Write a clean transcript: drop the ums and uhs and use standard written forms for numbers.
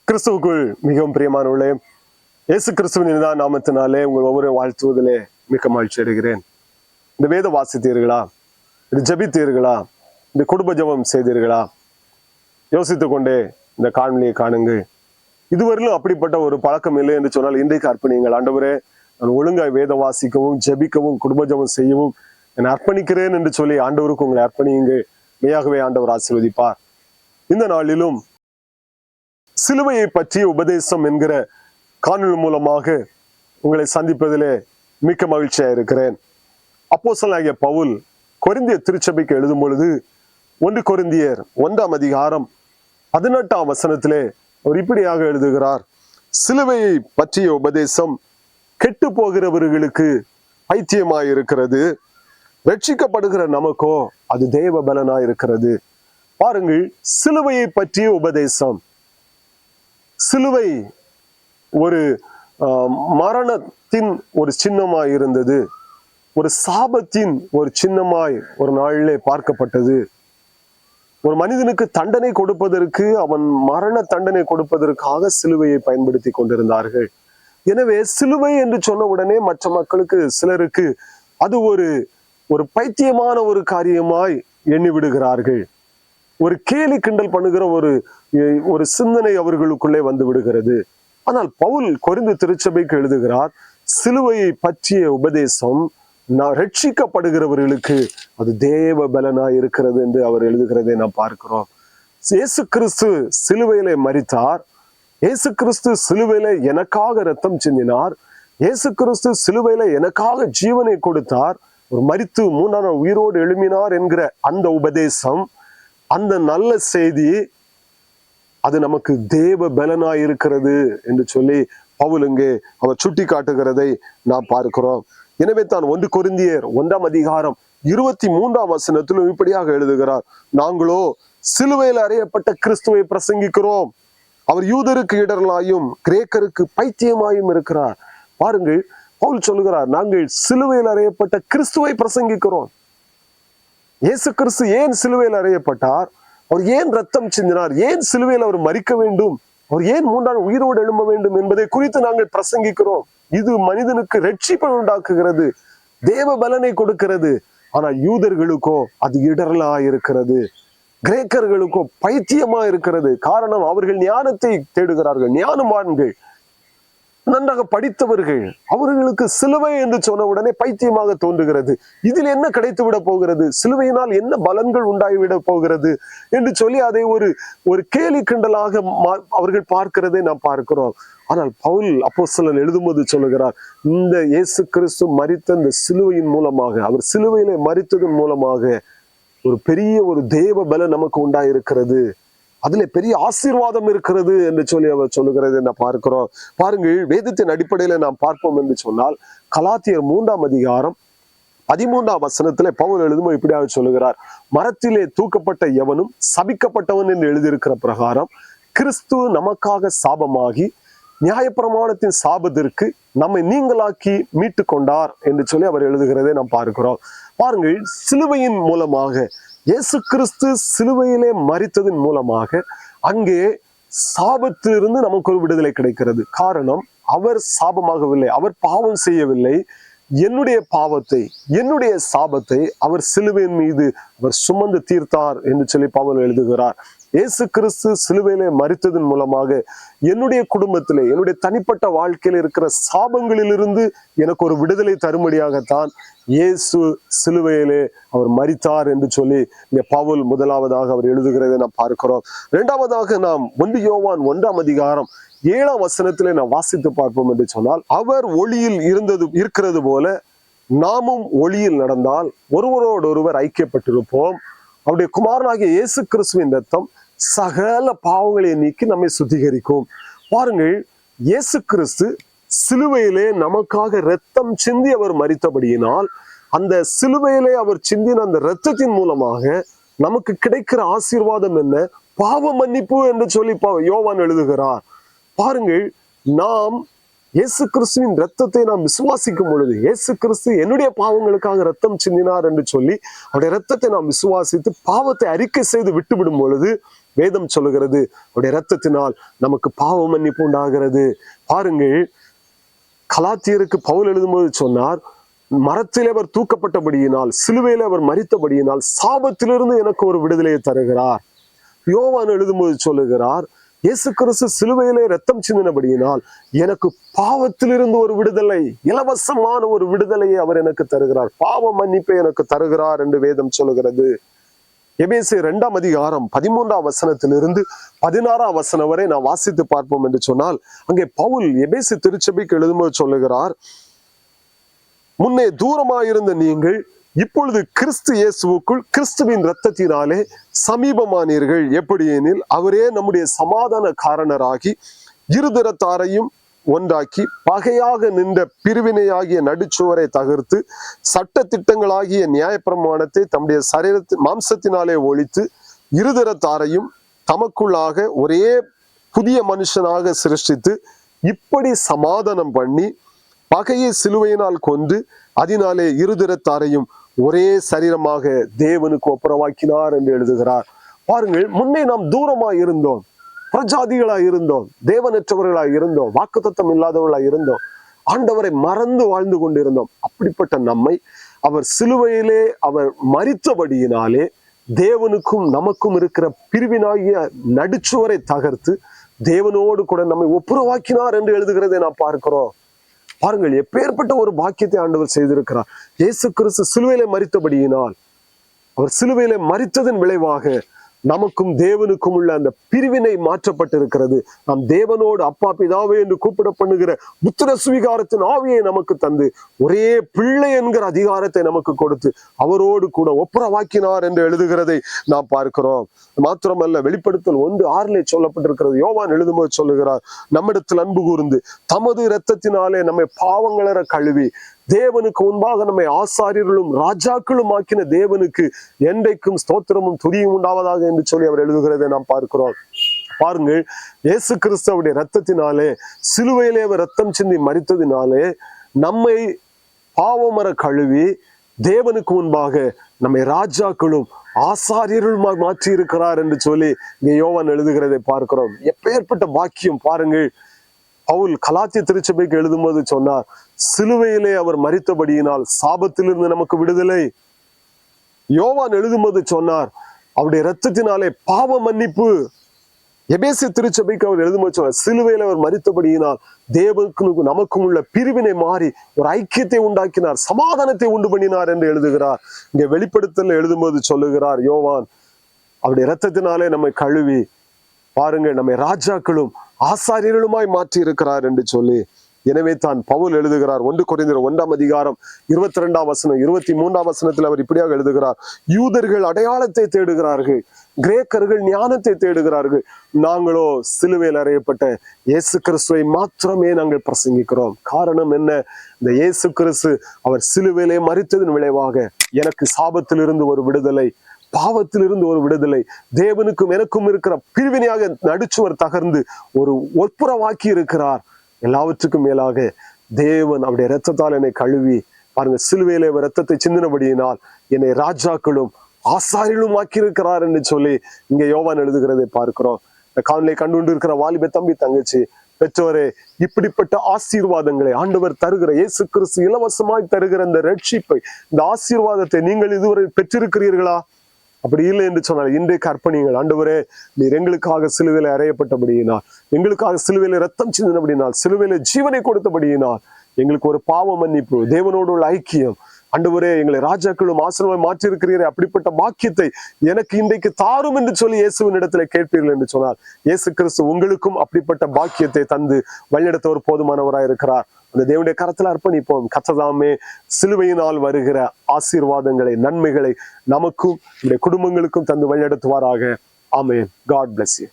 கிறிஸ்துவுக்குள் மிகவும் பிரியமானவர்களே, இயேசு கிறிஸ்துவின் நாமத்தினாலே உங்கள் ஒவ்வொரு வாழ்த்துவதிலே மிக மகிழ்ச்சி அடைகிறேன். இந்த வேத வாசித்தீர்களா? இது ஜபித்தீர்களா? இந்த குடும்ப ஜபம் செய்தீர்களா? யோசித்துக் கொண்டே இந்த காணொலியை காணுங்கள். இதுவரையிலும் அப்படிப்பட்ட ஒரு பழக்கம் இல்லை என்று சொன்னால் இன்றைக்கு அர்ப்பணியுங்கள். ஆண்டவரே, நான் ஒழுங்காய் வேத வாசிக்கவும் ஜபிக்கவும் குடும்ப ஜபம் செய்யவும் நான் அர்ப்பணிக்கிறேன் என்று சொல்லி ஆண்டவருக்கு உங்களை அர்ப்பணியுங்கள். மெய்யாகவே ஆண்டவர் ஆசீர்வதிப்பார். இந்த நாளிலும் சிலுவையை பற்றிய உபதேசம் என்கிற காணொலி மூலமாக உங்களை சந்திப்பதிலே மிக்க மகிழ்ச்சியா இருக்கிறேன். அப்போஸ்தலனாகிய பவுல் கொரிந்திய திருச்சபைக்கு எழுதும் பொழுது 1 கொரிந்தியர் 1ஆம் அதிகாரம் 18ஆம் வசனத்திலே அவர் இப்படியாக எழுதுகிறார்: சிலுவையை பற்றிய உபதேசம் கெட்டு போகிறவர்களுக்கு பைத்தியமாயிருக்கிறது, ரட்சிக்கப்படுகிற நமக்கோ அது தேவ பலனாய் இருக்கிறது. பாருங்கள், சிலுவையை பற்றிய உபதேசம். சிலுவை ஒரு மரணத்தின் ஒரு சின்னமாய் இருந்தது, ஒரு சாபத்தின் ஒரு சின்னமாய் ஒரு நாளிலே பார்க்கப்பட்டது. ஒரு மனிதனுக்கு தண்டனை கொடுப்பதற்கு, அவன் மரண தண்டனை கொடுப்பதற்காக சிலுவையை பயன்படுத்தி கொண்டிருந்தார்கள். எனவே சிலுவை என்று சொன்ன உடனே மற்ற மக்களுக்கு சிலருக்கு அது ஒரு பைத்தியமான ஒரு காரியமாய் எண்ணி விடுகிறார்கள். ஒரு கேலி கிண்டல் பண்ணுகிற ஒரு சிந்தனை அவர்களுக்குள்ளே வந்து விடுகிறது. ஆனால் பவுல் கொரிந்து திருச்சபைக்கு எழுதுகிறார், சிலுவையை பற்றிய உபதேசம் ரட்சிக்கப்படுகிறவர்களுக்கு அது தேவ பலனாய் இருக்கிறது என்று அவர் எழுதுகிறதை நாம் பார்க்கிறோம். இயேசு கிறிஸ்து சிலுவையிலே மரித்தார். இயேசு கிறிஸ்து சிலுவையிலே எனக்காக இரத்தம் சிந்தினார். இயேசு கிறிஸ்து சிலுவையில எனக்காக ஜீவனை கொடுத்தார். ஒரு மரித்து 3ஆம் நாள் உயிரோடு எழும்பினார் என்கிற அந்த உபதேசம், அந்த நல்ல செய்தி, அது நமக்கு தேவ பலனாய் இருக்கிறது என்று சொல்லி பவுல் இங்கே அவர் சுட்டி காட்டுகிறதை நாம் பார்க்கிறோம். எனவே தான் 1 கொரிந்தியர் 1ஆம் அதிகாரம் 23ஆம் வசனத்திலும் இப்படியாக எழுதுகிறார்: நாங்களோ சிலுவையில் அறையப்பட்ட கிறிஸ்துவை பிரசங்கிக்கிறோம், அவர் யூதருக்கு இடரலாயும் கிரேக்கருக்கு பைத்தியமாயும் இருக்கிறார். பாருங்கள், பவுல் சொல்லுகிறார், நாங்கள் சிலுவையில் அறையப்பட்ட கிறிஸ்துவை பிரசங்கிக்கிறோம். இயேசு கிறிஸ்து ஏன் சிலுவையில் அறையப்பட்டார்? அவர் ஏன் ரத்தம் சிந்தினார்? ஏன் சிலுவையில் அவர் மரிக்க வேண்டும்? அவர் ஏன் 3ஆம் நாள் உயிரோடு எழும்ப வேண்டும் என்பதை குறித்து நாங்கள் பிரசங்கிக்கிறோம். இது மனிதனுக்கு ரட்சிப்பை உண்டாக்குகிறது, தேவ பலனை கொடுக்கிறது. ஆனால் யூதர்களுக்கோ அது இடரலா இருக்கிறது, கிரேக்கர்களுக்கோ பைத்தியமா இருக்கிறது. காரணம், அவர்கள் ஞானத்தை தேடுகிறார்கள், ஞானவான்கள், நன்றாக படித்தவர்கள். அவர்களுக்கு சிலுவை என்று சொன்ன உடனே பைத்தியமாக தோன்றுகிறது. இதில் என்ன கிடைத்து விட போகிறது, சிலுவையினால் என்ன பலன்கள் உண்டாகிவிட போகிறது என்று சொல்லி அதை ஒரு கேலி கிண்டலாக அவர்கள் பார்க்கிறதை நாம் பார்க்கிறோம். ஆனால் பவுல் அப்போஸ்தலன் எழுதும்போது சொல்லுகிறார், இந்த இயேசு கிறிஸ்து மரித்த இந்த சிலுவையின் மூலமாக, அவர் சிலுவையிலே மரித்ததன் மூலமாக ஒரு பெரிய ஒரு தேவ பலன் நமக்கு உண்டாயிருக்கிறது, அதுல பெரிய ஆசீர்வாதம் இருக்கிறது என்று சொல்லி அவர் சொல்லுகிறதை நான் பார்க்கிறோம். பாருங்கள், வேதத்தின் அடிப்படையில நாம் பார்ப்போம் என்று சொன்னால் கலாத்தியர் 3ஆம் அதிகாரம் 13ஆம் வசனத்திலே பவுல் எழுதுமோ இப்படியாக சொல்லுகிறார்: மரத்திலே தூக்கப்பட்ட எவனும் சபிக்கப்பட்டவன் என்று எழுதியிருக்கிற பிரகாரம் கிறிஸ்து நமக்காக சாபமாகி நியாயப்பிரமாணத்தின் சாபத்திற்கு நம்மை நீங்களாக்கி மீட்டு கொண்டார் என்று சொல்லி அவர் எழுதுகிறதை நாம் பார்க்கிறோம். பாருங்கள், சிலுவையின் மூலமாக, இயேசு கிறிஸ்து சிலுவையிலே மரித்ததன் மூலமாக அங்கே சாபத்திலிருந்து நமக்கு ஒரு விடுதலை கிடைக்கிறது. காரணம், அவர் சாபமாகவில்லை, அவர் பாவம் செய்யவில்லை. என்னுடைய பாவத்தை, என்னுடைய சாபத்தை அவர் சிலுவையின் மீது அவர் சுமந்து தீர்த்தார் என்று சொல்லி பவுல் எழுதுகிறார். இயேசு கிறிஸ்து சிலுவையிலே மரித்ததன் மூலமாக என்னுடைய குடும்பத்திலே, என்னுடைய தனிப்பட்ட வாழ்க்கையில இருக்கிற சாபங்களிலிருந்து எனக்கு ஒரு விடுதலை தரும்படியாகத்தான் இயேசு சிலுவையிலே அவர் மரித்தார் என்று சொல்லி இங்க பவுல் முதலாவதாக அவர் எழுதுகிறதை நாம் பார்க்கிறோம். இரண்டாவதாக நாம் 1 யோவான் 1ஆம் அதிகாரம் 7ஆம் வசனத்திலே நாம் வாசித்து பார்ப்போம் என்று சொன்னால், அவர் ஒளியில் இருக்கிறது போல நாமும் ஒளியில் நடந்தால் ஒருவரோடொருவர் ஐக்கியப்பட்டிருப்போம். அவருடைய குமாரனாகிய இயேசு கிறிஸ்துவின் ரத்தம் சகல பாவங்களை நீக்கி நம்மை சுத்திகரிக்கும். பாருங்கள், இயேசு கிறிஸ்து சிலுவையிலே நமக்காக இரத்தம் சிந்தி அவர் மரித்தபடியினால், அந்த சிலுவையிலே அவர் சிந்தின அந்த இரத்தத்தின் மூலமாக நமக்கு கிடைக்கிற ஆசீர்வாதம் என்ன? பாவ மன்னிப்பு என்று சொல்லி யோவான் எழுதுகிறார். பாருங்கள், நாம் இயேசு கிறிஸ்துவின் ரத்தத்தை நாம் விசுவாசிக்கும் பொழுது, இயேசு கிறிஸ்து என்னுடைய பாவங்களுக்காக ரத்தம் சிந்தினார் என்று சொல்லி அவருடைய ரத்தத்தை நாம் விசுவாசித்து பாவத்தை அறிக்கை செய்து விட்டுவிடும் பொழுது வேதம் சொல்லுகிறது அவருடைய இரத்தத்தினால் நமக்கு பாவ மன்னிப்பு உண்டாகிறது. பாருங்கள், கலாத்தியருக்கு பவுல் எழுதும்போது சொன்னார், மரத்திலே அவர் தூக்கப்பட்டபடியினால், சிலுவையிலே அவர் மரித்தபடியினால் சாபத்திலிருந்து எனக்கு ஒரு விடுதலையை தருகிறார். யோவான் எழுதும்போது சொல்லுகிறார், இயேசு கிறிஸ்து சிலுவையிலே ரத்தம் சிந்தினபடியினால் எனக்கு பாவத்திலிருந்து ஒரு விடுதலை, இலவசமான ஒரு விடுதலையை அவர் எனக்கு தருகிறார், பாவ மன்னிப்பை எனக்கு தருகிறார் என்று வேதம் சொல்லுகிறது. எபேசியர் 2ஆம் அதிகாரம் 13ஆம் வசனத்திலிருந்து 16ஆம் வசனம் வரை நான் வாசித்து பார்ப்போம் என்று சொன்னால், அங்கே பவுல் எபேசு திருச்சபைக்கு எழுதும்போது சொல்லுகிறார், முன்னே தூரமாயிருந்த நீங்கள் இப்பொழுது கிறிஸ்து இயேசுவுக்குள் கிறிஸ்துவின் இரத்தத்தினாலே சமீபமானீர்கள். எப்படி எனில் அவரே நம்முடைய சமாதான காரணராகி இருதரத்தாரையும் ஒன்றாக்கி பகையாக நின்ற பிரிவினையாகிய நடுச்சுவரை தகர்த்து சட்ட திட்டங்களாகிய நியாயப்பிரமாணத்தை தம்முடைய சரீரத்தின் மாம்சத்தினாலே ஒழித்து இருதரத்தாரையும் தமக்குள்ளாக ஒரே புதிய மனுஷனாக சிருஷ்டித்து இப்படி சமாதானம் பண்ணி பகையை சிலுவையினால் கொண்டு அதனாலே இருதரத்தாரையும் ஒரே சரீரமாக தேவனுக்கு ஒப்புரவாக்கினார் என்று எழுதுகிறார். பாருங்கள், முன்னே நாம் தூரமாய் இருந்தோம், பிரஜாதிகளாய் இருந்தோம், தேவனற்றவர்களாய் இருந்தோம், வாக்குத்தத்தம் இல்லாதவர்களாய் இருந்தோம், ஆண்டவரை மறந்து வாழ்ந்து கொண்டிருந்தோம். அப்படிப்பட்ட நம்மை அவர் சிலுவையிலே அவர் மரித்தபடியினாலே தேவனுக்கும் நமக்கும் இருக்கிற பிரிவினாகிய நடுச்சுவரை தகர்த்து தேவனோடு கூட நம்மை ஒப்புரவாக்கினார் என்று எழுதுகிறதை நாம் பார்க்கிறோம். பாருங்கள், எப்பேற்பட்ட ஒரு பாக்கியத்தை ஆண்டவர் செய்திருக்கிறார். இயேசு கிறிஸ்து சிலுவையிலே மரித்தபடியினால், அவர் சிலுவையிலே மரித்ததன் விளைவாக நமக்கும் தேவனுக்கும் உள்ள அந்த பிரிவினை மாற்றப்பட்டிருக்கிறது. நாம் தேவனோடு அப்பா பிதாவே என்று கூப்பிட பண்ணுகிற புத்திர சுவிகாரத்தின் ஆவியை நமக்கு தந்து ஒரே பிள்ளை என்கிற அதிகாரத்தை நமக்கு கொடுத்து அவரோடு கூட ஒப்புரவாக்கினார் என்று எழுதுகிறதை நாம் பார்க்கிறோம். மாத்திரமல்ல, வெளிப்படுத்தல் 1:6 சொல்லப்பட்டிருக்கிறது. யோவான் எழுதும்போது சொல்லுகிறார், நம்மிடத்தில் அன்பு கூர்ந்து தமது இரத்தத்தினாலே நம்மை பாவங்களற கழுவி தேவனுக்கு முன்பாக நம்மை ஆசாரியர்களும் ராஜாக்களும் ஆக்கின தேவனுக்கு என்றைக்கும் ஸ்தோத்திரமும் துதியும் உண்டாவதாக என்று சொல்லி அவர் எழுதுகிறதை நாம் பார்க்கிறோம். பாருங்கள், இயேசு கிறிஸ்துவுடைய இரத்தத்தினாலே, சிலுவையிலே அவர் ரத்தம் சிந்தி மரித்ததினாலே நம்மை பாவமர கழுவி தேவனுக்கு முன்பாக நம்மை ராஜாக்களும் ஆசாரியர்களும் மாற்றி இருக்கிறார் என்று சொல்லி இங்கே யோவான் எழுதுகிறதை பார்க்கிறோம். எப்பேற்பட்ட பாக்கியம் பாருங்கள். பவுல் கலாத்திய திருச்சபைக்கு எழுதும்போது சொன்னார், சிலுவையிலே அவர் மரித்தபடியினால் சாபத்திலிருந்து நமக்கு விடுதலை. யோவான் எழுதும்போது சொன்னார், அவருடைய இரத்தத்தினாலே பாவ மன்னிப்பு. எபேசிய திருச்சபைக்கு அவர் எழுதும்போது சொன்னார், சிலுவையில் அவர் மரித்தபடியினால் தேவனுக்கு நமக்கும் உள்ள பிரிவினை மாறி ஒரு ஐக்கியத்தை உண்டாக்கினார், சமாதானத்தை உண்டு பண்ணினார் என்று எழுதுகிறார். இங்க வெளிப்படுத்தல் எழுதும்போது சொல்லுகிறார் யோவான், அவருடைய இரத்தத்தினாலே நம்மை கழுவி பாருங்கள் நம்மை ராஜாக்களும் ஆசாரியர்களுமாய் மாற்றி இருக்கிறார் என்று சொல்லி. எனவே தான் பவுல் எழுதுகிறார் 1 கொரிந்தியர் 1ஆம் அதிகாரம் 22ஆம் வசனம் 23ஆம் வசனத்தில் அவர் இப்படியாக எழுதுகிறார், யூதர்கள் அடையாளத்தை தேடுகிறார்கள், கிரேக்கர்கள் ஞானத்தை தேடுகிறார்கள், நாங்களோ சிலுவையில் அறையப்பட்ட இயேசு கிறிஸ்துவை மாத்திரமே நாங்கள் பிரசங்கிக்கிறோம். காரணம் என்ன? இந்த இயேசு கிறிஸ்து அவர் சிலுவையிலே மரித்ததன் விளைவாக எனக்கு சாபத்திலிருந்து ஒரு விடுதலை, பாவத்திலிருந்து ஒரு விடுதலை, தேவனுக்கும் எனக்கும் இருக்கிற பிரிவினையாக நடுச்சுவர் தகர்ந்து ஒரு ஒப்புரவாக்கி இருக்கிறார். எல்லாவற்றுக்கும் மேலாக தேவன் அவருடைய இரத்தத்தால் என்னை கழுவி பாருங்க, சிலுவையிலே இரத்தத்தை சிந்தினபடியினால் என்னை ராஜாக்களும் ஆசாரியர்களும் ஆக்கியிருக்கிறார் என்று சொல்லி இங்க யோவான் எழுதுகிறதை பார்க்கிறோம். இந்த காணொலியை கண்டு இருக்கிற வாலிப தம்பி தங்கச்சி பெற்றோரே, இப்படிப்பட்ட ஆசீர்வாதங்களை ஆண்டவர் தருகிற இயேசு கிறிஸ்து இலவசமாய் தருகிற இந்த ரட்சிப்பை, இந்த ஆசீர்வாதத்தை நீங்கள் இதுவரை பெற்றிருக்கிறீர்களா? அப்படி இல்லை என்று சொன்னால் இன்றைக்கு அர்ப்பணியுங்கள். ஆண்டவரே, நீர் எங்களுக்காக சிலுவையில அறையப்பட்டபடியினால், எங்களுக்காக சிலுவையில ரத்தம் சிந்தினபடியினால், சிலுவையில ஜீவனை கொடுத்தபடியினால் எங்களுக்கு ஒரு பாவ மன்னிப்பு, தேவனோடு உள்ள ஐக்கியம், ஆண்டவரே எங்களை ராஜாக்களும் ஆசீர்வாதம் மாற்றிருக்கிறீரே, அப்படிப்பட்ட பாக்கியத்தை எனக்கு இன்றைக்கு தாரும் என்று சொல்லி இயேசுவின் இடத்துல கேட்பீர்கள் என்று சொன்னால், இயேசு கிறிஸ்து உங்களுக்கும் அப்படிப்பட்ட பாக்கியத்தை தந்து வழிநடத்தவர் போதுமானவராய் இருக்கிறார். அந்த தேவனுடைய கரத்தில் அர்ப்பணிப்போம். கர்த்ததாமே சிலுவையினால் வருகிற ஆசீர்வாதங்களை, நன்மைகளை நமக்கும் நம்முடைய குடும்பங்களுக்கும் தந்து வழிநடத்துவாராக. ஆமென். God bless you.